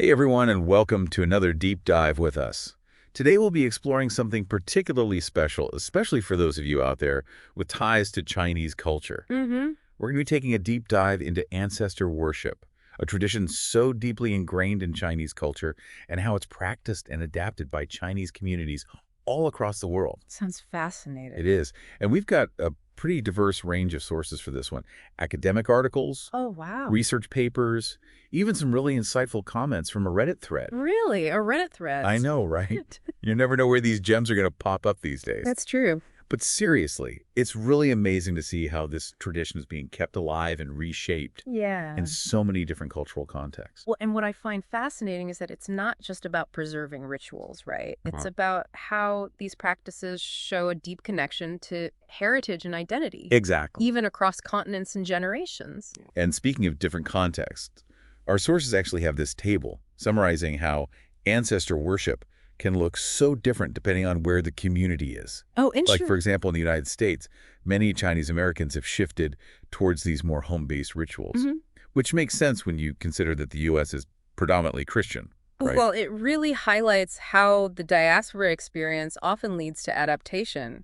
Hey everyone, and welcome to another deep dive with us. Today we'll be exploring something particularly special, especially for those of you out there with ties to Chinese culture. Mm-hmm. We're going to be taking a deep dive into ancestor worship, a tradition so deeply ingrained in Chinese culture, and how it's practiced and adapted by Chinese communities all across the world. Sounds fascinating. It is. And we've got a pretty diverse range of sources for this one. Academic articles, Oh, wow. research papers, even some really insightful comments from a Reddit thread. Really? A Reddit thread? I know, right? You never know where these gems are going to pop up these days. That's true. But seriously, it's really amazing to see how this tradition is being kept alive and reshaped Yeah. in so many different cultural contexts. Well, and what I find fascinating is that it's not just about preserving rituals, right? It's about how these practices show a deep connection to heritage and identity, Exactly. even across continents and generations. And speaking of different contexts, our sources actually have this table summarizing how ancestor worship can look so different depending on where the community is. Oh, Like, interesting. for example, in the United States, many Chinese Americans have shifted towards these more home-based rituals, which makes sense when you consider that the U.S. is predominantly Christian, right? Well, it really highlights how the diaspora experience often leads to adaptation.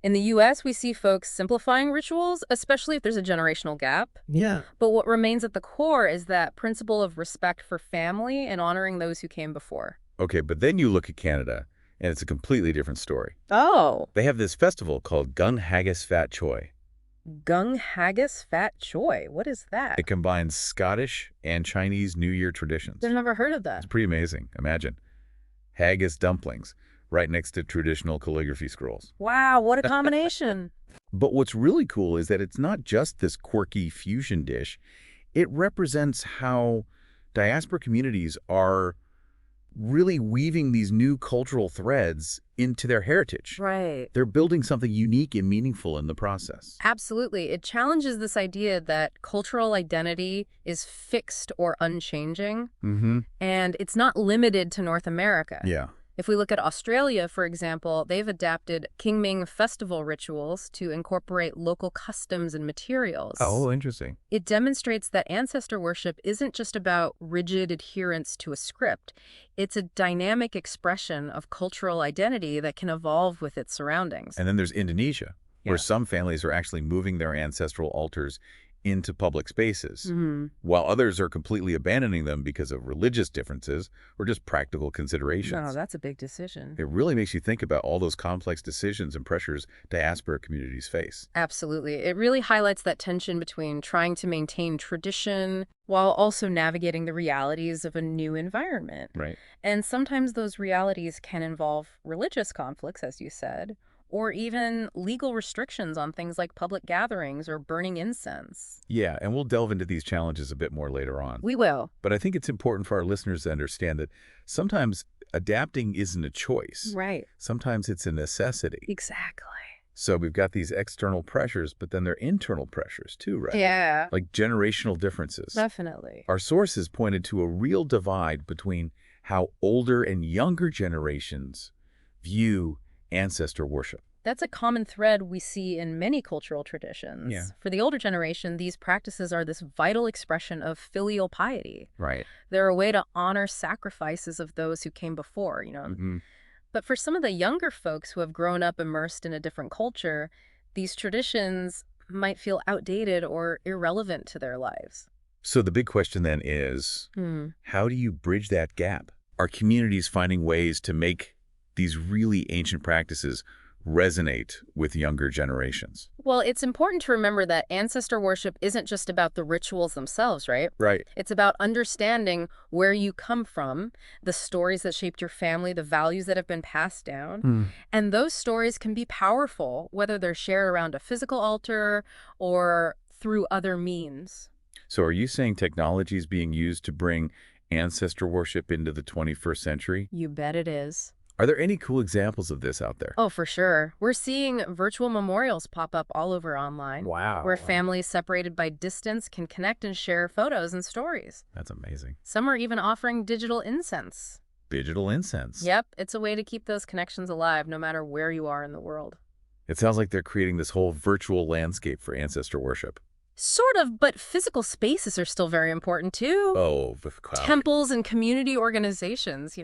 In the U.S., we see folks simplifying rituals, especially if there's a generational gap. Yeah. But what remains at the core is that principle of respect for family and honoring those who came before. Okay, but then you look at Canada, and it's a completely different story. Oh. They have this festival called Gung Haggis Fat Choi. Gung Haggis Fat Choi. What is that? It combines Scottish and Chinese New Year traditions. I've never heard of It's that. pretty amazing. Imagine. Haggis dumplings right next to traditional calligraphy scrolls. Wow, what a combination. But what's really cool is that it's not just this quirky fusion dish. It represents how diaspora communities are really weaving these new cultural threads into their heritage. Right. They're building something unique and meaningful in the process. Absolutely. It challenges this idea that cultural identity is fixed or unchanging, and it's not limited to North America. Yeah. If we look at Australia, for example, they've adapted Qingming festival rituals to incorporate local customs and materials. Oh, interesting. It demonstrates that ancestor worship isn't just about rigid adherence to a script. It's a dynamic expression of cultural identity that can evolve with its surroundings. And then there's Indonesia, where Yeah. some families are actually moving their ancestral altars into public spaces, Mm-hmm. while others are completely abandoning them because of religious differences or just practical considerations. No, that's a big decision. It really makes you think about all those complex decisions and pressures diaspora communities face. Absolutely. It really highlights that tension between trying to maintain tradition while also navigating the realities of a new environment. Right. And sometimes those realities can involve religious conflicts, as you said, or even legal restrictions on things like public gatherings or burning incense. Yeah, and we'll delve into these challenges a bit more later on. We will. But I think it's important for our listeners to understand that sometimes adapting isn't a choice. Right. Sometimes it's a necessity. Exactly. So we've got these external pressures, but then there are internal pressures too, right? Yeah, Like generational differences. definitely. Our sources pointed to a real divide between how older and younger generations view ancestor worship. That's a common thread we see in many cultural traditions. Yeah. For the older generation, these practices are this vital expression of filial piety. Right. They're a way to honor sacrifices of those who came before, But for some of the younger folks who have grown up immersed in a different culture, these traditions might feel outdated or irrelevant to their lives. So the big question then is, how do you bridge that gap? Are communities finding ways to make these really ancient practices resonate with younger generations? Well, it's important to remember that ancestor worship isn't just about the rituals themselves, right? Right. It's about understanding where you come from, the stories that shaped your family, the values that have been passed down. And those stories can be powerful, whether they're shared around a physical altar or through other means. So are you saying technology is being used to bring ancestor worship into the 21st century? You bet it is. Are there any cool examples of this out there? Oh, for sure. We're seeing virtual memorials pop up all over online. Wow. Where families separated by distance can connect and share photos and stories. That's amazing. Some are even offering digital incense. Digital incense. Yep, it's a way to keep those connections alive no matter where you are in the world. It sounds like they're creating this whole virtual landscape for ancestor worship. Sort of, but physical spaces are still very important too. Oh, Temples and community organizations,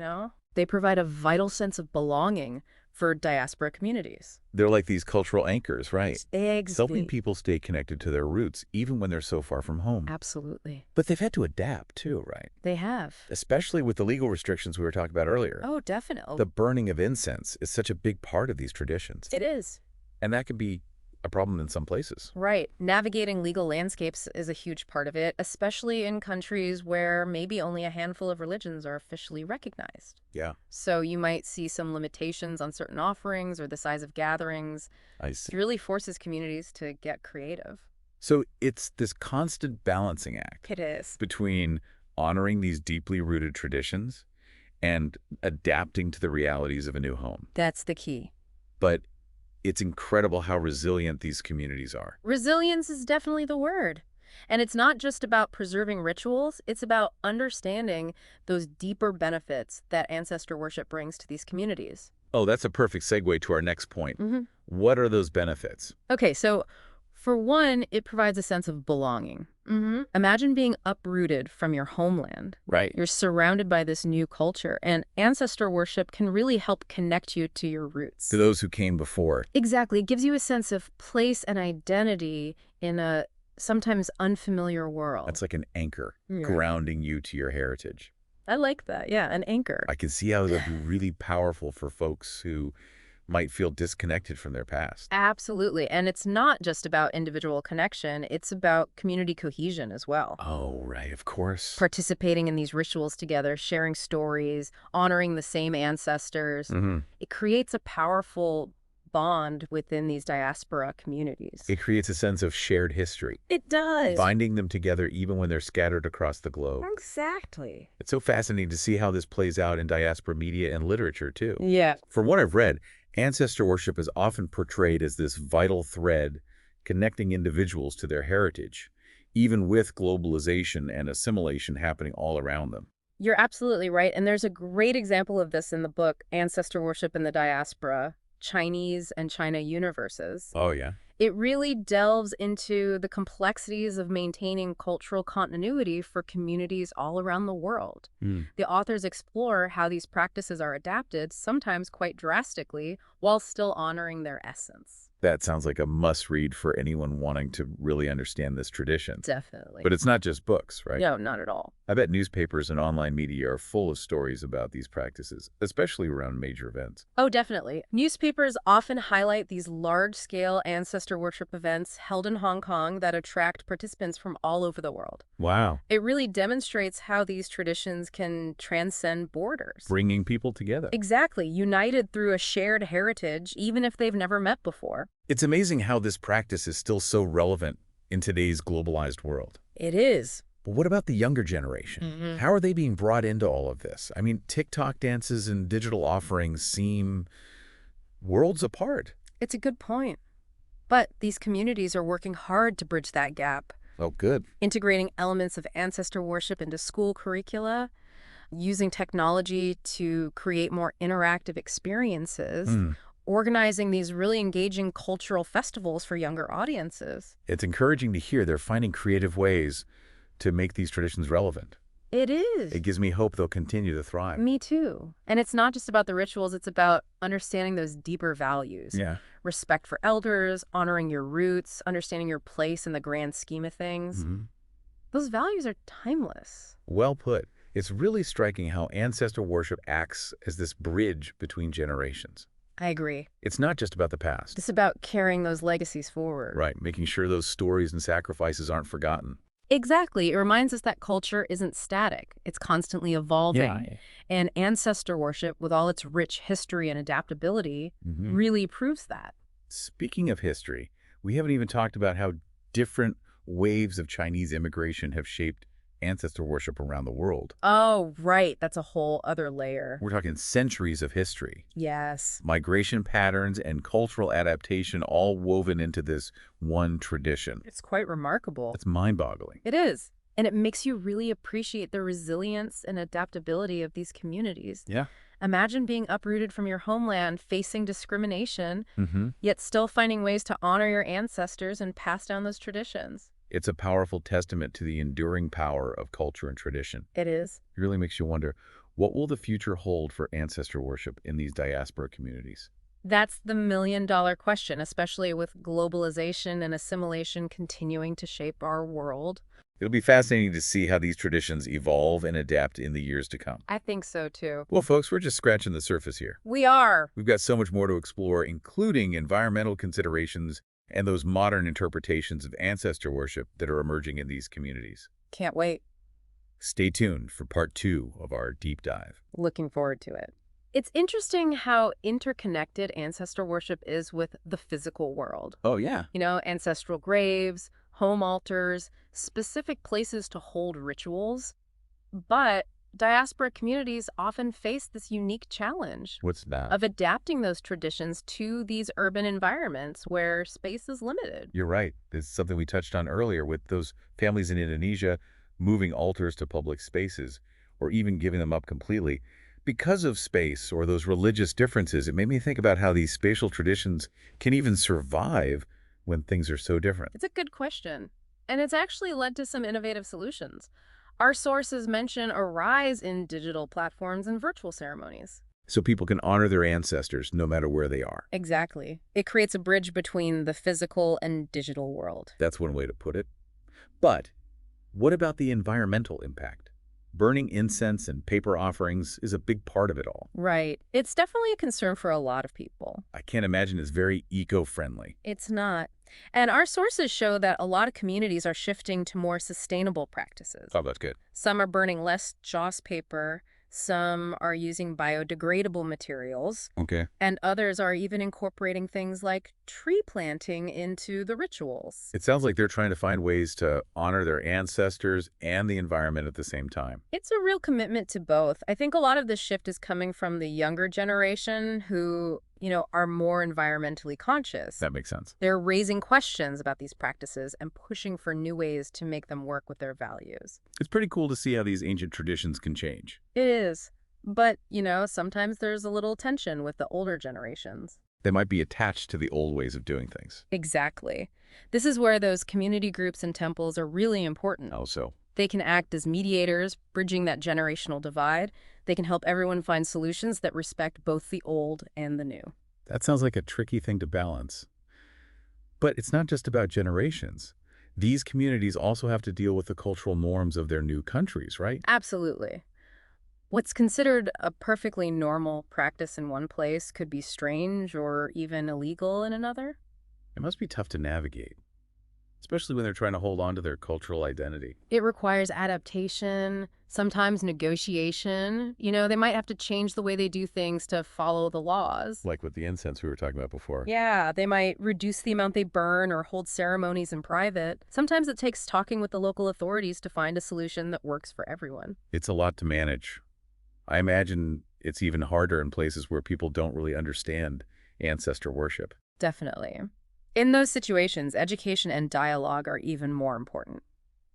they provide a vital sense of belonging for diaspora communities. they're like these cultural anchors, right? Helping Exactly. people stay connected to their roots, even when they're so far from home. Absolutely. But they've had to adapt too, right? They have. Especially with the legal restrictions we were talking about earlier. Oh, definitely. The burning of incense is such a big part of these traditions. It is. And that can be a problem in some places. Right. Navigating legal landscapes is a huge part of it, especially in countries where maybe only a handful of religions are officially recognized. Yeah, So you might see some limitations on certain offerings or the size of gatherings. I see. It really forces communities to get creative. So it's this constant balancing act It is. between honoring these deeply rooted traditions and adapting to the realities of a new home. That's the key. But it's incredible how resilient these communities are. Resilience is definitely the word. And it's not just about preserving rituals, it's about understanding those deeper benefits that ancestor worship brings to these communities. Oh, that's a perfect segue to our next point. hmm What are those benefits? Okay, so for one, it provides a sense of belonging. Imagine being uprooted from your homeland. Right. You're surrounded by this new culture, and ancestor worship can really help connect you to your roots. To those who came before. Exactly. It gives you a sense of place and identity in a sometimes unfamiliar world. That's like an anchor Yeah. grounding you to your heritage. I like that. Yeah, an anchor. I can see how that would be really powerful for folks who might feel disconnected from their past. Absolutely. And it's not just about individual connection, it's about community cohesion as well. Oh, right, of course. Participating in these rituals together, sharing stories, honoring the same ancestors. It creates a powerful bond within these diaspora communities. It creates a sense of shared history, It does. binding them together even when they're scattered across the globe. Exactly. It's so fascinating to see how this plays out in diaspora media and literature, too. Yeah. From what I've read, ancestor worship is often portrayed as this vital thread connecting individuals to their heritage, even with globalization and assimilation happening all around them. You're absolutely right. And there's a great example of this in the book, Ancestor Worship in the Diaspora, Chinese and China Universes. Oh, yeah? It really delves into the complexities of maintaining cultural continuity for communities all around the world. The authors explore how these practices are adapted, sometimes quite drastically, while still honoring their essence. That sounds like a must-read for anyone wanting to really understand this tradition. Definitely. But it's not just books, right? No, not at all. I bet newspapers and online media are full of stories about these practices, especially around major events. Oh, definitely. Newspapers often highlight these large-scale ancestor worship events held in Hong Kong that attract participants from all over the world. Wow. It really demonstrates how these traditions can transcend borders. Bringing people together. Exactly, united through a shared heritage, even if they've never met before. It's amazing how this practice is still so relevant in today's globalized world. It is. But what about the younger generation? How are they being brought into all of this? I mean, TikTok dances and digital offerings seem worlds apart. It's a good point. But these communities are working hard to bridge that gap, Oh, good. integrating elements of ancestor worship into school curricula, using technology to create more interactive experiences, organizing these really engaging cultural festivals for younger audiences. It's encouraging to hear they're finding creative ways to make these traditions relevant. It is. It gives me hope they'll continue to thrive. Me too. And it's not just about the rituals, it's about understanding those deeper values. Yeah. Respect for elders, honoring your roots, understanding your place in the grand scheme of things. Those values are timeless. Well put. It's really striking how ancestor worship acts as this bridge between generations. I agree. It's not just about the past. It's about carrying those legacies forward. Right, making sure those stories and sacrifices aren't forgotten. Exactly. It reminds us that culture isn't static. It's constantly evolving. Yeah. And ancestor worship, with all its rich history and adaptability, really proves that. Speaking of history, we haven't even talked about how different waves of Chinese immigration have shaped ancestor worship around the world. Oh, right. That's a whole other layer. We're talking centuries of history. Yes. Migration patterns and cultural adaptation all woven into this one tradition. It's quite remarkable. It's mind-boggling. It is. And it makes you really appreciate the resilience and adaptability of these communities. Yeah. Imagine being uprooted from your homeland, facing discrimination, yet still finding ways to honor your ancestors and pass down those traditions. It's a powerful testament to the enduring power of culture and tradition. It is. It really makes you wonder, what will the future hold for ancestor worship in these diaspora communities? That's the million-dollar question, especially with globalization and assimilation continuing to shape our world. It'll be fascinating to see how these traditions evolve and adapt in the years to come. I think so too. Well, folks, we're just scratching the surface here. We are. We've got so much more to explore, including environmental considerations and those modern interpretations of ancestor worship that are emerging in these communities. Can't wait. Stay tuned for part 2 of our deep dive. Looking forward to it. It's interesting how interconnected ancestor worship is with the physical world. Oh, yeah. Ancestral graves, home altars, specific places to hold rituals. But diaspora communities often face this unique challenge What's that? of adapting those traditions to these urban environments where space is limited. You're right. This is something we touched on earlier with those families in Indonesia moving altars to public spaces or even giving them up completely. Because of space or those religious differences, it made me think about how these spatial traditions can even survive when things are so different. It's a good question, and it's actually led to some innovative solutions. Our sources mention a rise in digital platforms and virtual ceremonies. So people can honor their ancestors no matter where they are. Exactly. It creates a bridge between the physical and digital world. That's one way to put it. But what about the environmental impact? Burning incense and paper offerings is a big part of it all. Right. It's definitely a concern for a lot of people. I can't imagine it's very eco-friendly. It's not. And our sources show that a lot of communities are shifting to more sustainable practices. Oh, that's good. Some are burning less joss paper, some are using biodegradable materials, Okay. and others are even incorporating things like tree planting into the rituals. It sounds like they're trying to find ways to honor their ancestors and the environment at the same time. It's a real commitment to both. I think a lot of this shift is coming from the younger generation who, are more environmentally conscious. That makes sense. They're raising questions about these practices and pushing for new ways to make them work with their values. It's pretty cool to see how these ancient traditions can change. It is. But, sometimes there's a little tension with the older generations. They might be attached to the old ways of doing things. Exactly. This is where those community groups and temples are really important. Also, They can act as mediators, bridging that generational divide. They can help everyone find solutions that respect both the old and the new. that sounds like a tricky thing to balance. But it's not just about generations. These communities also have to deal with the cultural norms of their new countries, right? Absolutely. What's considered a perfectly normal practice in one place could be strange or even illegal in another. It must be tough to navigate, especially when they're trying to hold on to their cultural identity. It requires adaptation, sometimes negotiation. They might have to change the way they do things to follow the laws. Like with the incense we were talking about before. Yeah, they might reduce the amount they burn or hold ceremonies in private. Sometimes it takes talking with the local authorities to find a solution that works for everyone. It's a lot to manage. I imagine it's even harder in places where people don't really understand ancestor worship. Definitely. In those situations, education and dialogue are even more important.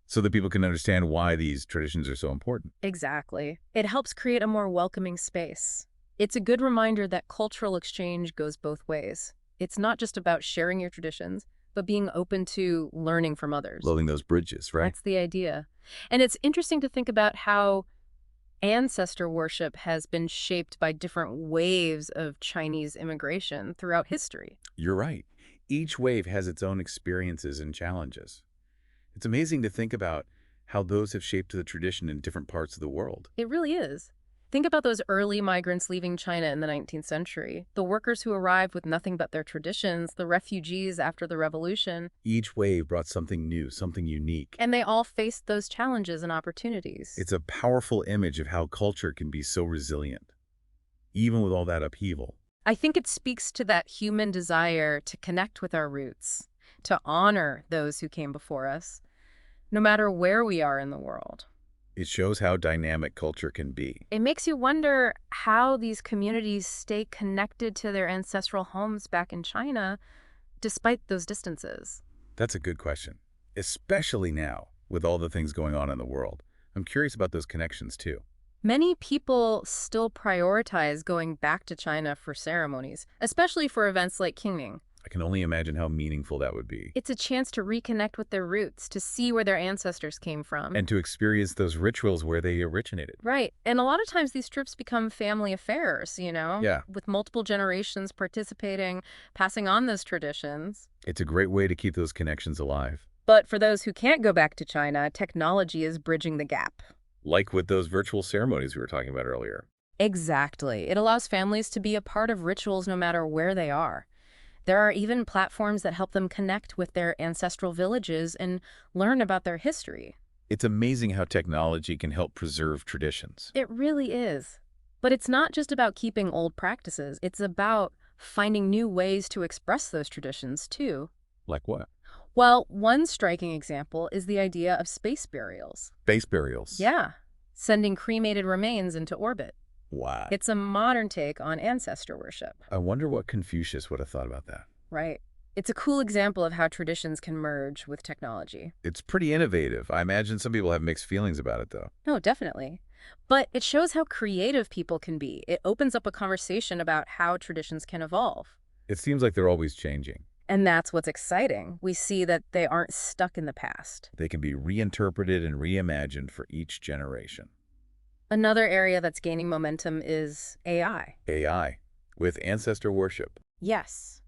So that people can understand why these traditions are so important. Exactly. It helps create a more welcoming space. It's a good reminder that cultural exchange goes both ways. It's not just about sharing your traditions, but being open to learning from others. Building those bridges, right? That's the idea. And it's interesting to think about how ancestor worship has been shaped by different waves of Chinese immigration throughout history. You're right. Each wave has its own experiences and challenges. It's amazing to think about how those have shaped the tradition in different parts of the world. It really is. Think about those early migrants leaving China in the 19th century, the workers who arrived with nothing but their traditions, the refugees after the revolution. Each wave brought something new, something unique. And they all faced those challenges and opportunities. It's a powerful image of how culture can be so resilient, even with all that upheaval. I think it speaks to that human desire to connect with our roots, to honor those who came before us, no matter where we are in the world. It shows how dynamic culture can be. It makes you wonder how these communities stay connected to their ancestral homes back in China, despite those distances. That's a good question, especially now with all the things going on in the world. I'm curious about those connections too. Many people still prioritize going back to China for ceremonies, especially for events like Qingming. I can only imagine how meaningful that would be. It's a chance to reconnect with their roots, to see where their ancestors came from. And to experience those rituals where they originated. Right. And a lot of times these trips become family affairs, Yeah. with multiple generations participating, passing on those traditions. It's a great way to keep those connections alive. But for those who can't go back to China, technology is bridging the gap. Like with those virtual ceremonies we were talking about earlier. Exactly. It allows families to be a part of rituals no matter where they are. There are even platforms that help them connect with their ancestral villages and learn about their history. It's amazing how technology can help preserve traditions. It really is. But it's not just about keeping old practices. It's about finding new ways to express those traditions, too. Like what? Well, one striking example is the idea of space burials. Space burials. Yeah, sending cremated remains into orbit. Wow. It's a modern take on ancestor worship. I wonder what Confucius would have thought about that. Right. It's a cool example of how traditions can merge with technology. It's pretty innovative. I imagine some people have mixed feelings about it, though. No, definitely. But it shows how creative people can be. It opens up a conversation about how traditions can evolve. It seems like they're always changing. And that's what's exciting. We see that they aren't stuck in the past. They can be reinterpreted and reimagined for each generation. Another area that's gaining momentum is AI. AI, with ancestor worship. Yes.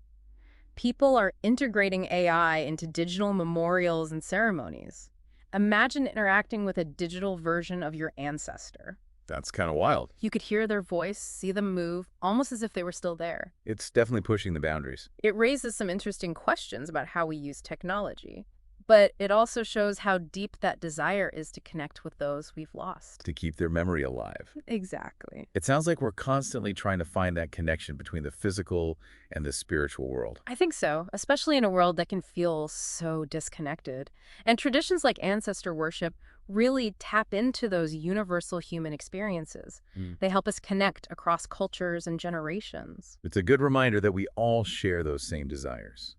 People are integrating AI into digital memorials and ceremonies. Imagine interacting with a digital version of your ancestor. That's kind of wild. You could hear their voice, see them move, almost as if they were still there. It's definitely pushing the boundaries. It raises some interesting questions about how we use technology. But it also shows how deep that desire is to connect with those we've lost. To keep their memory alive. Exactly. It sounds like we're constantly trying to find that connection between the physical and the spiritual world. I think so, especially in a world that can feel so disconnected. And traditions like ancestor worship really tap into those universal human experiences. They help us connect across cultures and generations. It's a good reminder that we all share those same desires.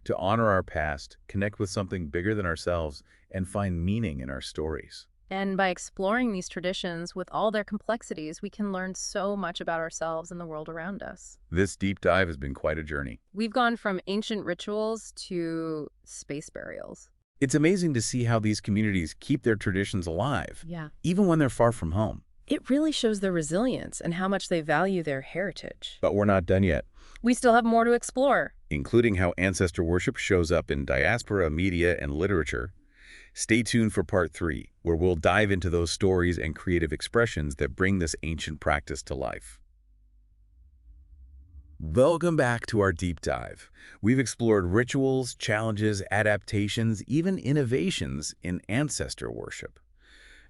To honor our past, connect with something bigger than ourselves, and find meaning in our stories. And by exploring these traditions with all their complexities, we can learn so much about ourselves and the world around us. This deep dive has been quite a journey. We've gone from ancient rituals to space burials. It's amazing to see how these communities keep their traditions alive, Yeah. even when they're far from home. It really shows their resilience and how much they value their heritage. But we're not done yet, We still have more to explore. including how ancestor worship shows up in diaspora, media, and literature. Stay tuned for part 3, where we'll dive into those stories and creative expressions that bring this ancient practice to life. Welcome back to our deep dive. We've explored rituals, challenges, adaptations, even innovations in ancestor worship.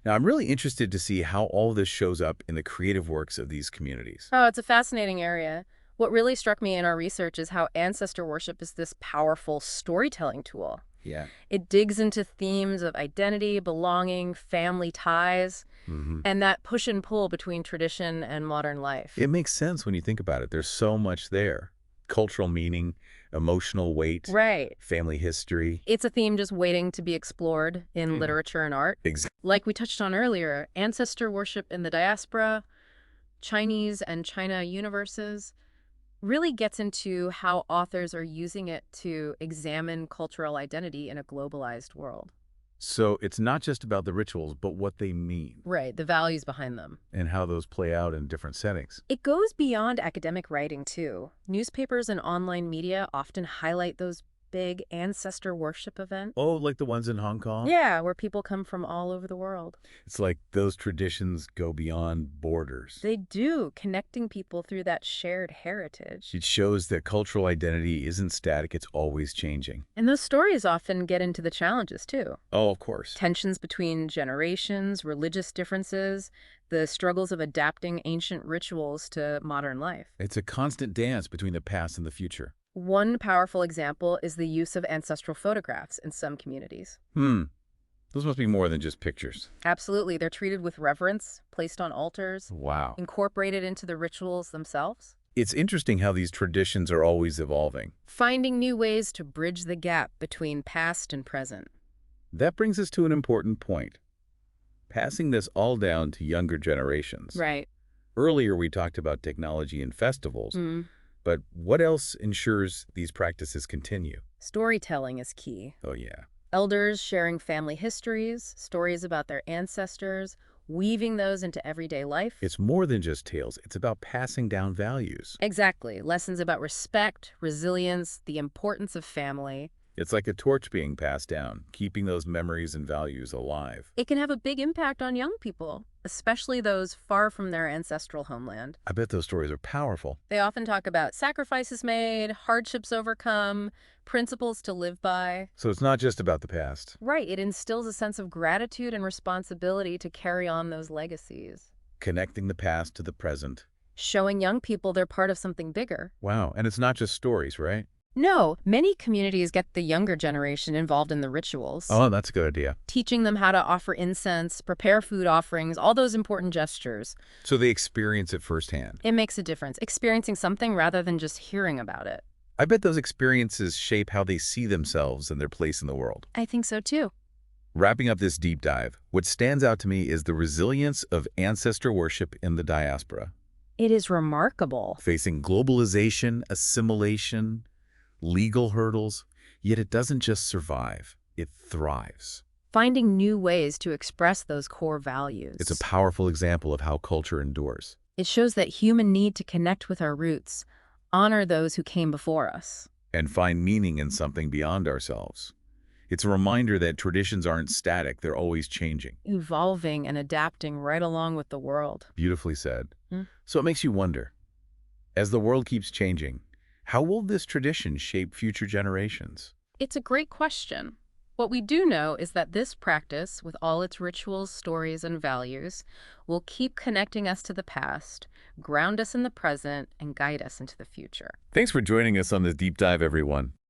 Now, I'm really interested to see how all of this shows up in the creative works of these communities. Oh, it's a fascinating area. What really struck me in our research is how ancestor worship is this powerful storytelling tool. Yeah. It digs into themes of identity, belonging, family ties, and that push and pull between tradition and modern life. It makes sense when you think about it. There's so much there. Cultural meaning, emotional weight, Right. family history. It's a theme just waiting to be explored in literature and art. Like we touched on earlier, ancestor worship in the diaspora, Chinese and China universes, really gets into how authors are using it to examine cultural identity in a globalized world. So it's not just about the rituals, but what they mean Right, the values behind them. and how those play out in different settings. It goes beyond academic writing, too. Newspapers and online media often highlight those big ancestor worship events. Oh, like the ones in Hong Kong? Yeah, where people come from all over the world. It's like those traditions go beyond borders. They do, connecting people through that shared heritage. It shows that cultural identity isn't static, it's always changing. And those stories often get into the challenges, too. Oh, of course. Tensions between generations, religious differences, the struggles of adapting ancient rituals to modern life. It's a constant dance between the past and the future. One powerful example is the use of ancestral photographs in some communities. Those must be more than just pictures. Absolutely, they're treated with reverence, placed on altars, Wow. incorporated into the rituals themselves. It's interesting how these traditions are always evolving. Finding new ways to bridge the gap between past and present. That brings us to an important point. Passing this all down to younger generations. Right. Earlier we talked about technology and festivals, But what else ensures these practices continue? Storytelling is key. Oh, yeah. Elders sharing family histories, stories about their ancestors, weaving those into everyday life. It's more than just tales. It's about passing down values. Exactly. Lessons about respect, resilience, the importance of family. It's like a torch being passed down, keeping those memories and values alive. It can have a big impact on young people, especially those far from their ancestral homeland. I bet those stories are powerful. They often talk about sacrifices made, hardships overcome, principles to live by. So it's not just about the past. Right, it instills a sense of gratitude and responsibility to carry on those legacies. Connecting the past to the present. Showing young people they're part of something bigger. Wow, and it's not just stories, right? No, many communities get the younger generation involved in the rituals, Oh, that's a good idea. teaching them how to offer incense, prepare food offerings, all those important gestures. So they experience it firsthand. It makes a difference, experiencing something rather than just hearing about it. I bet those experiences shape how they see themselves and their place in the world. I think so too. Wrapping up this deep dive, what stands out to me is the resilience of ancestor worship in the diaspora. It is remarkable. Facing globalization, assimilation, legal hurdles, yet it doesn't just survive, it thrives. Finding new ways to express those core values. It's a powerful example of how culture endures. It shows that human need to connect with our roots, honor those who came before us. And find meaning in something beyond ourselves. It's a reminder that traditions aren't static, they're always changing. Evolving and adapting right along with the world. Beautifully said. So it makes you wonder, as the world keeps changing, how will this tradition shape future generations? It's a great question. What we do know is that this practice, with all its rituals, stories, and values, will keep connecting us to the past, ground us in the present, and guide us into the future. Thanks for joining us on this deep dive, everyone.